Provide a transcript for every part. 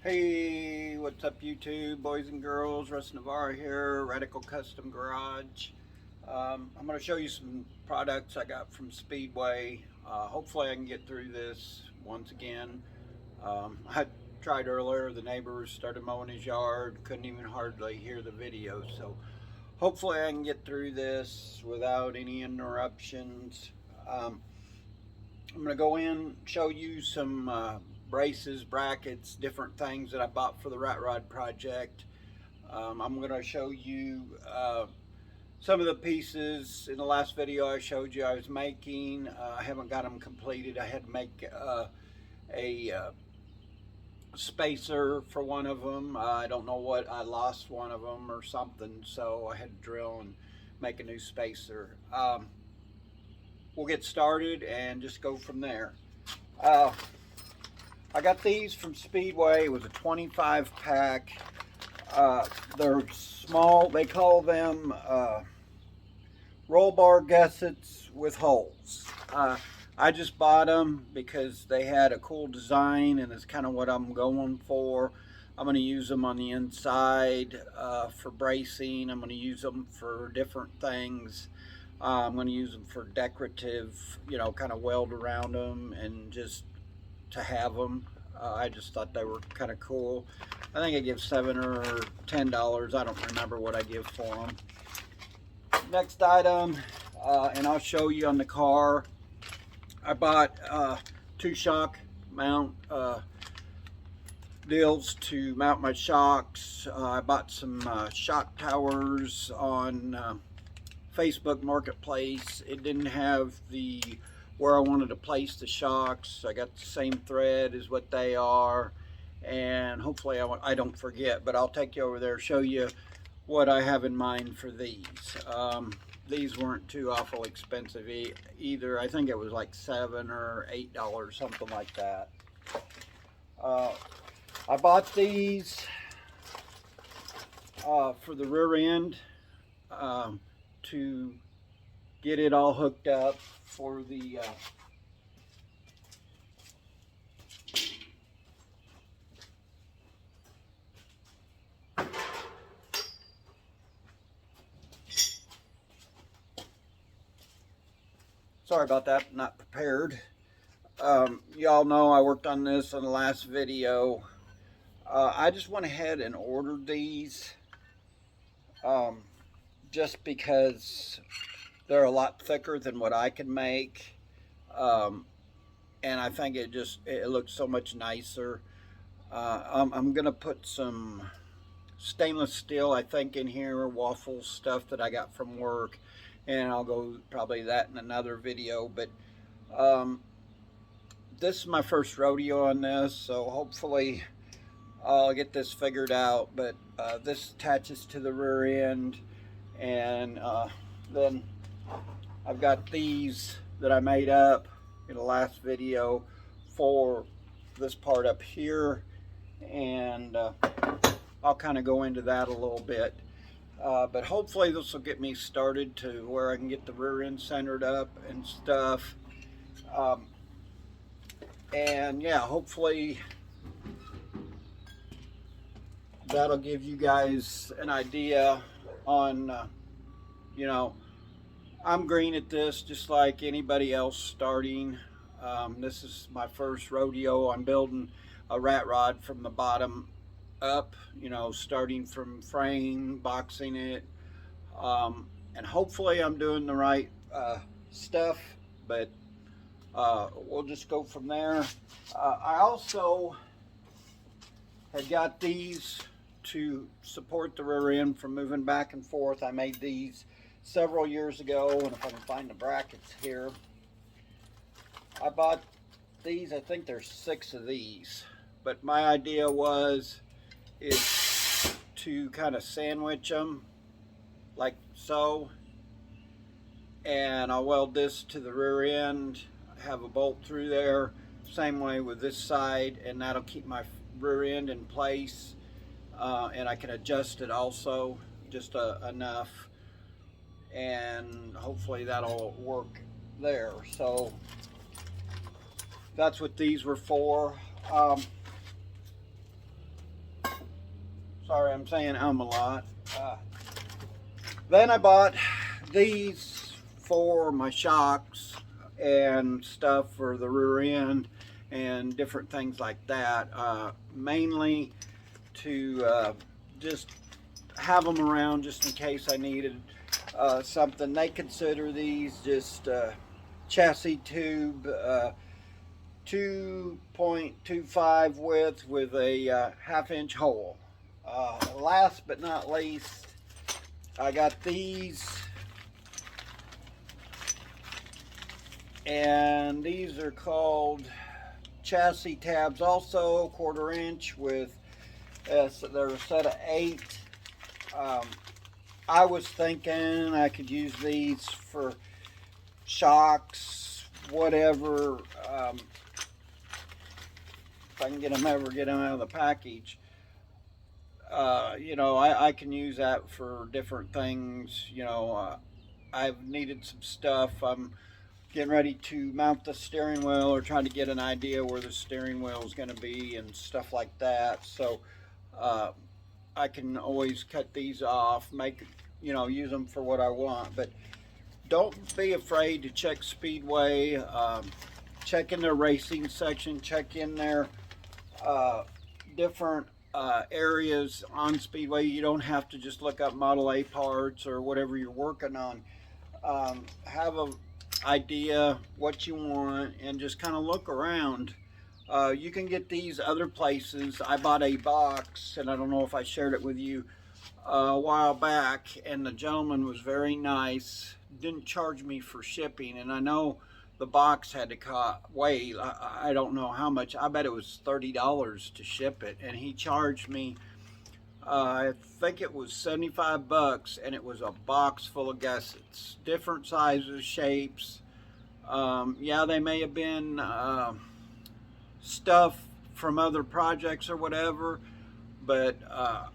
Hey, what's up YouTube, boys and girls? Russ Navarro here, Radical Custom Garage. I'm going to show you some products I got from Speedway. Hopefully I can get through this once again. I tried earlier, the neighbor started mowing his yard, couldn't even hardly hear the video, so hopefully I can get through this without any interruptions. I'm going to go in, show you some braces, brackets, different things that I bought for the rat rod project. I'm going to show you some of the pieces. In the last video I showed you I was making. I haven't got them completed. I had to make a spacer for one of them. I don't know what, I lost one of them or something, so I had to drill and make a new spacer. We'll get started and just go from there. I got these from Speedway. It was a 25 pack. They're small. They call them roll bar gussets with holes. I just bought them because they had a cool design and it's kind of what I'm going for. I'm going to use them on the inside for bracing. I'm going to use them for different things. I'm going to use them for decorative, you know, kind of weld around them and just to have them. I just thought they were kind of cool. I think I give $7 or $10. I don't remember what I give for them. Next item, and I'll show you on the car. I bought 2 shock mount deals to mount my shocks. I bought some shock towers on Facebook Marketplace. It didn't have the where I wanted to place the shocks. I got the same thread as what they are, and hopefully I don't forget, but I'll take you over there, show you what I have in mind for these. These weren't too awful expensive either. I think it was like $7 or $8, something like that. I bought these for the rear end to get it all hooked up for the sorry about that, not prepared. Y'all know I worked on this in the last video. I just went ahead and ordered these just because they're a lot thicker than what I can make, and I think it looks so much nicer. I'm gonna put some stainless steel, I think, in here, waffle stuff that I got from work, and I'll go probably that in another video. But this is my first rodeo on this, so hopefully I'll get this figured out. But this attaches to the rear end, and then I've got these that I made up in the last video for this part up here, and I'll kind of go into that a little bit. But hopefully this will get me started to where I can get the rear end centered up and stuff. And yeah, hopefully that'll give you guys an idea on, you know, I'm green at this just like anybody else starting. This is my first rodeo. I'm building a rat rod from the bottom up, you know, starting from frame, boxing it, and hopefully I'm doing the right stuff, but we'll just go from there. I also had got these to support the rear end from moving back and forth. I made these several years ago, and if I can find the brackets here, I bought these. I think there's 6 of these, but my idea is to kind of sandwich them like so, and I'll weld this to the rear end, have a bolt through there, same way with this side, and that'll keep my rear end in place, and I can adjust it also just enough, and hopefully that'll work there. So that's what these were for. Sorry, I'm saying a lot. Then I bought these for my shocks and stuff for the rear end and different things like that. Mainly to just have them around just in case I needed something. They consider these just chassis tube, 2.25 width with a half-inch hole. Last but not least, I got these, and these are called chassis tabs, also 1/4 inch with so they're a set of 8. I was thinking I could use these for shocks, whatever, if I can get them out of the package. You know, I can use that for different things. You know, I've needed some stuff. I'm getting ready to mount the steering wheel, or trying to get an idea where the steering wheel is going to be and stuff like that. So I can always cut these off, use them for what I want. But don't be afraid to check Speedway. Check in their racing section. Check in their different areas on Speedway. You don't have to just look up Model A parts or whatever you're working on. Have a idea what you want and just kind of look around. You can get these other places. I bought a box, and I don't know if I shared it with you a while back, and the gentleman was very nice, didn't charge me for shipping, and I know the box had to weigh, I don't know how much. I bet it was $30 to ship it, and he charged me, I think it was 75 bucks, and it was a box full of gussets, different sizes, shapes. Yeah, they may have been stuff from other projects or whatever, but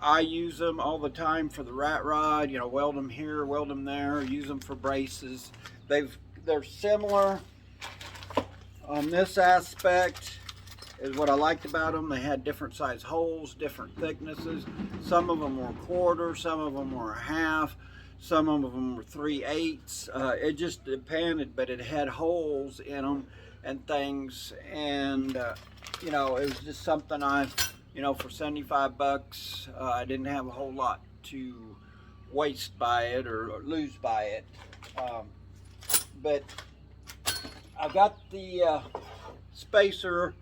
I use them all the time for the rat rod. You know, weld them here, weld them there, use them for braces. They're similar on this aspect. Is what I liked about them. They had different size holes, different thicknesses. Some of them were 1/4, some of them were 1/2, some of them were 3/8. It just depended, but it had holes in them and things. And you know, it was just something for 75 bucks, I didn't have a whole lot to waste by it or lose by it. But I got the spacer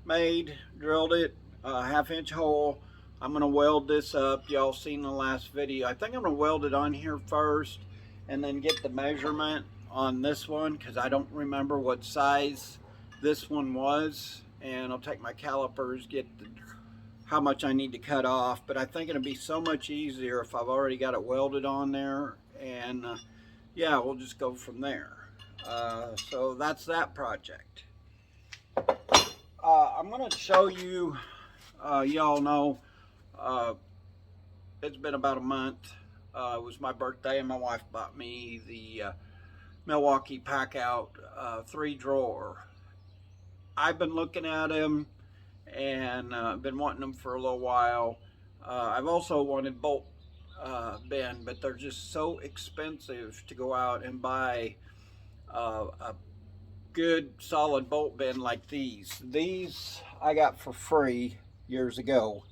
made, drilled it, a 1/2-inch hole. I'm going to weld this up. Y'all seen the last video. I think I'm going to weld it on here first and then get the measurement on this one, because I don't remember what size this one was. And I'll take my calipers, get how much I need to cut off. But I think it'll be so much easier if I've already got it welded on there. And yeah, we'll just go from there. So that's that project. I'm going to show you, y'all know, it's been about a month. It was my birthday, and my wife bought me the Milwaukee packout 3-drawer. I've been looking at them and been wanting them for a little while. I've also wanted bolt bin, but they're just so expensive to go out and buy a good solid bolt bin like these. These I got for free years ago,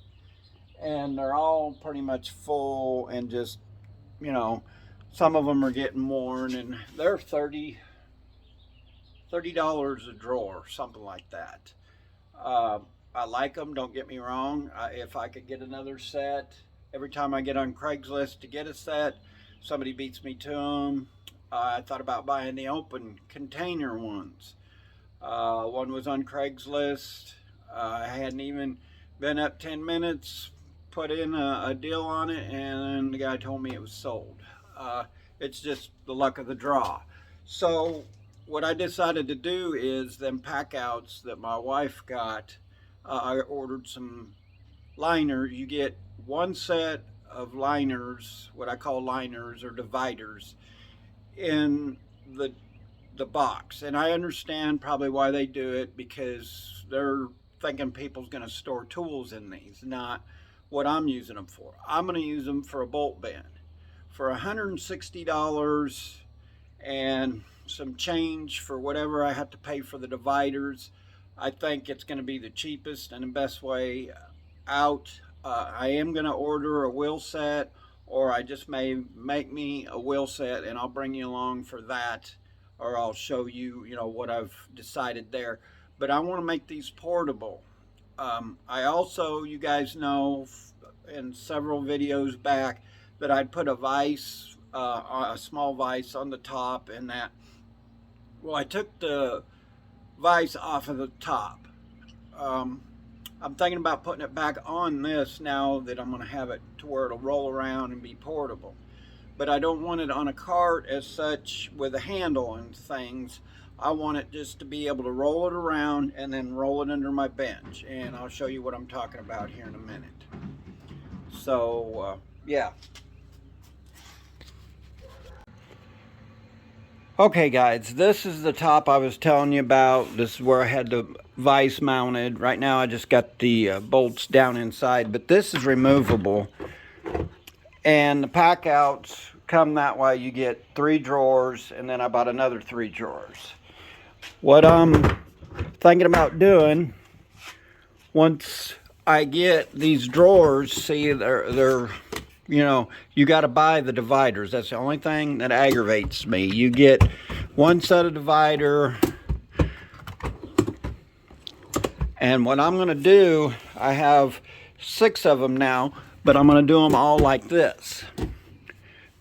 and they're all pretty much full, and just, you know, some of them are getting worn, and they're $30 a drawer, something like that. I like them, don't get me wrong. If I could get another set, every time I get on Craigslist to get a set, somebody beats me to them. I thought about buying the open container ones. One was on Craigslist. I hadn't even been up 10 minutes, put in a deal on it, and the guy told me it was sold. It's just the luck of the draw. So what I decided to do is them packouts that my wife got, I ordered some liners. You get one set of liners, what I call liners or dividers, in the box. And I understand probably why they do it, because they're thinking people's going to store tools in these, not what I'm using them for. I'm going to use them for a bolt bend. For $160 and some change for whatever I have to pay for the dividers, I think it's going to be the cheapest and the best way out. I am going to order a wheel set, or I just may make me a wheel set and I'll bring you along for that, or I'll show you, what I've decided there. But I want to make these portable. I also, you guys know in several videos back that I'd put a vise, a small vise on the top and that. Well, I took the vise off of the top. I'm thinking about putting it back on this now that I'm going to have it to where it'll roll around and be portable. But I don't want it on a cart as such with a handle and things. I want it just to be able to roll it around and then roll it under my bench. And I'll show you what I'm talking about here in a minute. So, yeah. Okay guys, this is the top I was telling you about. This is where I had the vise mounted. Right now I just got the bolts down inside, but this is removable. And the pack outs come that way. You get 3 drawers, and then I bought another 3 drawers. What I'm thinking about doing, once I get these drawers, see they're you got to buy the dividers. That's the only thing that aggravates me. You get one set of divider, and what I'm going to do, I have 6 of them now, but I'm going to do them all like this.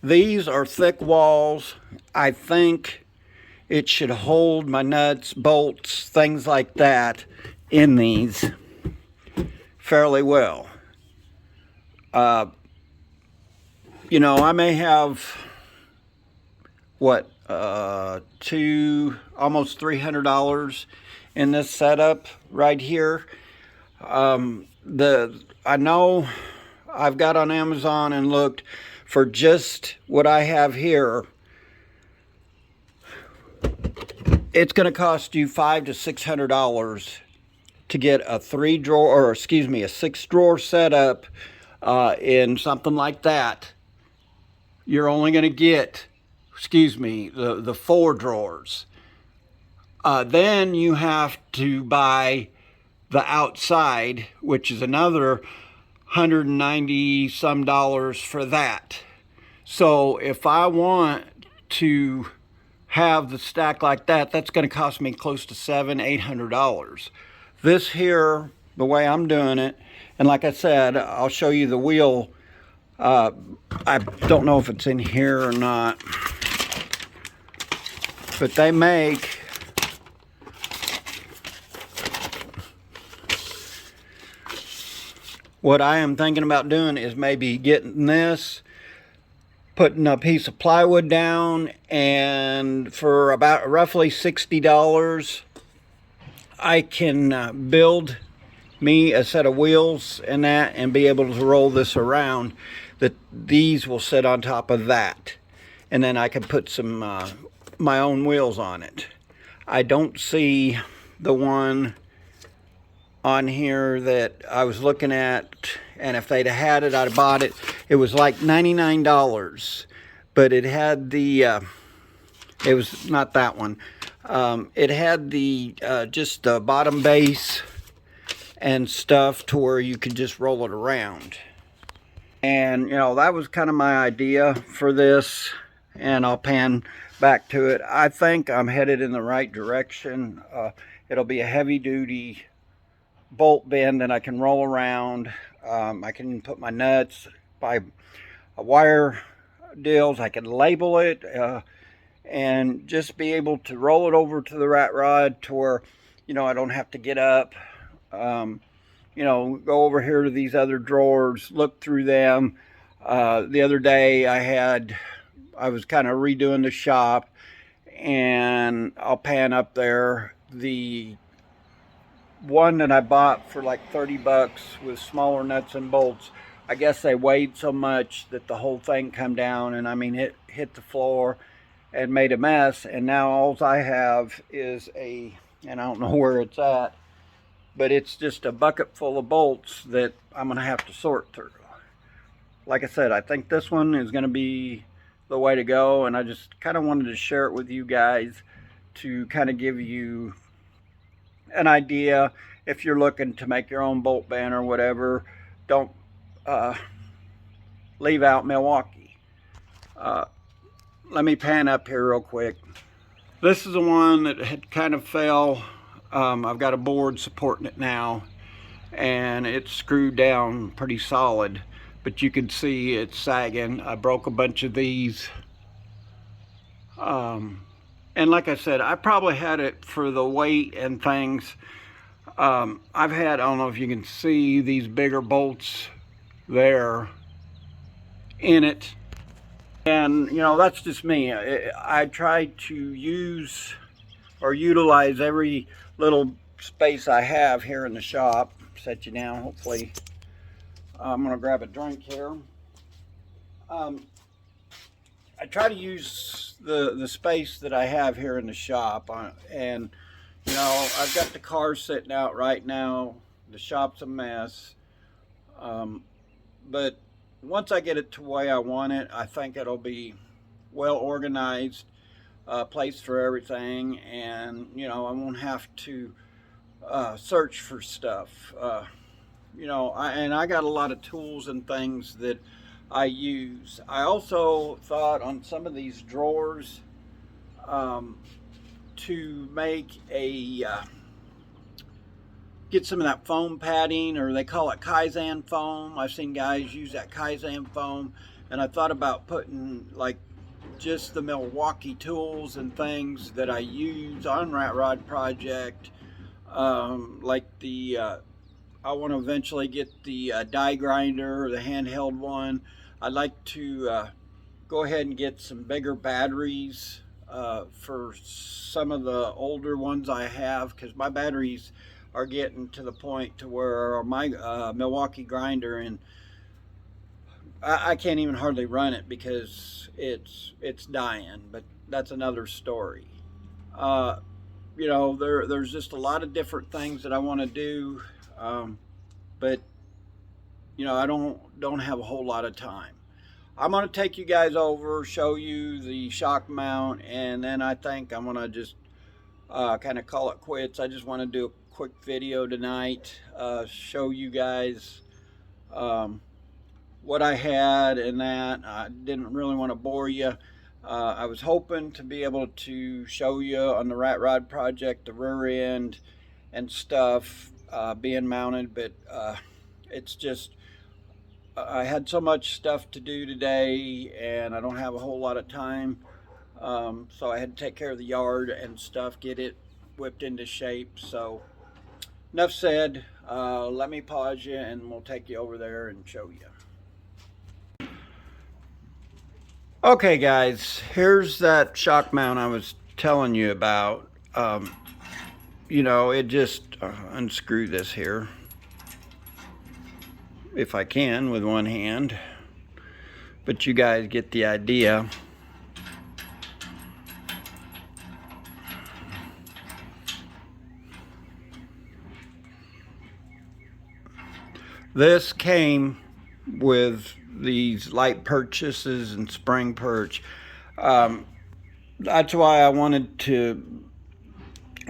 These are thick walls. I think it should hold my nuts, bolts, things like that in these fairly well. I may have almost $300 in this setup right here. I know I've got on Amazon and looked for just what I have here. It's going to cost you $500 to $600 to get a 6-drawer setup in something like that. You're only going to get, the 4 drawers. Then you have to buy the outside, which is another $190 some for that. So if I want to have the stack like that, that's going to cost me close to $700-800. This here, the way I'm doing it, and like I said, I'll show you the wheel. I don't know if it's in here or not, but they make what I am thinking about doing is maybe getting this, putting a piece of plywood down, and for about roughly $60 I can build me a set of wheels and that, and be able to roll this around. These will sit on top of that, and then I can put some my own wheels on it. I don't see the one on here that I was looking at, and if they'd had it, I'd have bought it. It was like $99, but it had the it was not that one. It had the just the bottom base and stuff to where you could just roll it around. And that was kind of my idea for this, and I'll pan back to it. I think I'm headed in the right direction. It'll be a heavy-duty bolt bend that I can roll around. I can put my nuts, buy wire deals, I can label it, and just be able to roll it over to the rat rod to where I don't have to get up, go over here to these other drawers, look through them. The other day I was kind of redoing the shop, and I'll pan up there. The one that I bought for like 30 bucks with smaller nuts and bolts, I guess they weighed so much that the whole thing come down, and it hit the floor and made a mess. And now all I have is and I don't know where it's at, but it's just a bucket full of bolts that I'm going to have to sort through. Like I said, I think this one is going to be the way to go, and I just kind of wanted to share it with you guys to kind of give you an idea. If you're looking to make your own bolt band or whatever, don't leave out Milwaukee. Let me pan up here real quick. This is the one that had kind of fell. I've got a board supporting it now, and it's screwed down pretty solid, but you can see it's sagging. I broke a bunch of these. And like I said, I probably had it for the weight and things. I've had, I don't know if you can see these bigger bolts there in it. And, you know, that's just me. I try to use or utilize every little space I have here in the shop. Set you down, hopefully. I'm going to grab a drink here. I try to use the space that I have here in the shop, and you know, I've got the car sitting out right now. The shop's a mess, but once I get it to the way I want it, I think it'll be well organized, place for everything, and you know, I won't have to search for stuff. You know, I got a lot of tools and things that I use. I also thought on some of these drawers to make a get some of that foam padding, or they call it Kaizen foam. I've seen guys use that Kaizen foam, and I thought about putting like just the Milwaukee tools and things that I use on Ratrod project, like the I want to eventually get the die grinder, the handheld one. I'd like to go ahead and get some bigger batteries for some of the older ones I have, because my batteries are getting to the point to where my Milwaukee grinder, and I can't even hardly run it because it's dying, but that's another story. You know, there's just a lot of different things that I want to do. But you know, I don't have a whole lot of time. I'm going to take you guys over, show you the shock mount, and then I think I'm going to just kind of call it quits. I just want to do a quick video tonight, show you guys what I had and that. I didn't really want to bore you. I was hoping to be able to show you on the Ratrod project the rear end and stuff being mounted, but it's just I had so much stuff to do today, and I don't have a whole lot of time, so I had to take care of the yard and stuff, get it whipped into shape. So enough said. Let me pause you, and we'll take you over there and show you. Okay guys, here's that shock mount I was telling you about. You know, it just unscrew this here if I can with one hand, but you guys get the idea. This came with these light purchases and spring perch. That's why I wanted to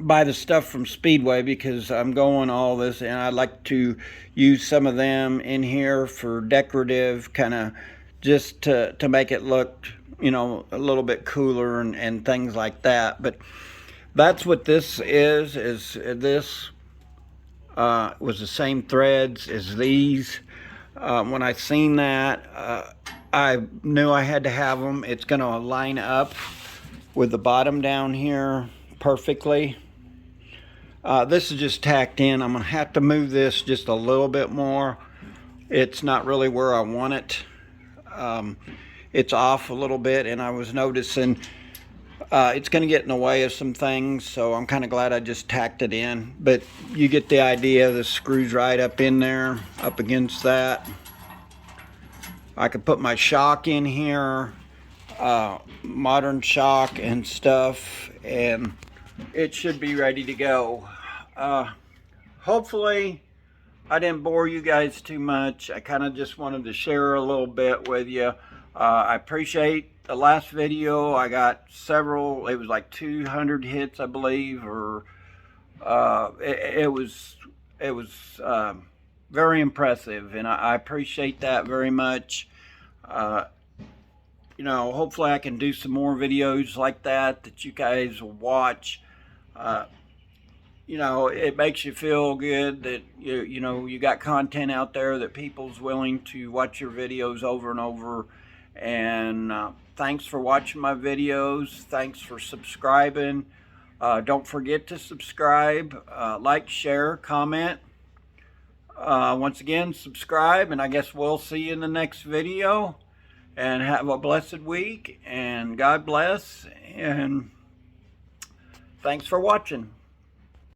buy the stuff from Speedway, because I'm going all this, and I'd like to use some of them in here for decorative, kind of just to make it look, you know, a little bit cooler and things like that. But that's what this is this was the same threads as these. When I seen that, I knew I had to have them. It's going to line up with the bottom down here perfectly. This is just tacked in. I'm going to have to move this just a little bit more. It's not really where I want it. It's off a little bit, and I was noticing it's going to get in the way of some things, so I'm kind of glad I just tacked it in. But you get the idea. The screws right up in there, up against that. I could put my shock in here, modern shock and stuff, and it should be ready to go. hopefully I didn't bore you guys too much. I kind of just wanted to share a little bit with you. I appreciate the last video. I got several, it was like 200 hits, I believe, or it was very impressive, and I appreciate that very much. You know, hopefully I can do some more videos like that you guys will watch. You know, it makes you feel good that you know you got content out there, that people's willing to watch your videos over and over. And thanks for watching my videos. Thanks for subscribing. Don't forget to subscribe, like, share, comment. Once again, subscribe, and I guess we'll see you in the next video. And have a blessed week, and God bless, and thanks for watching.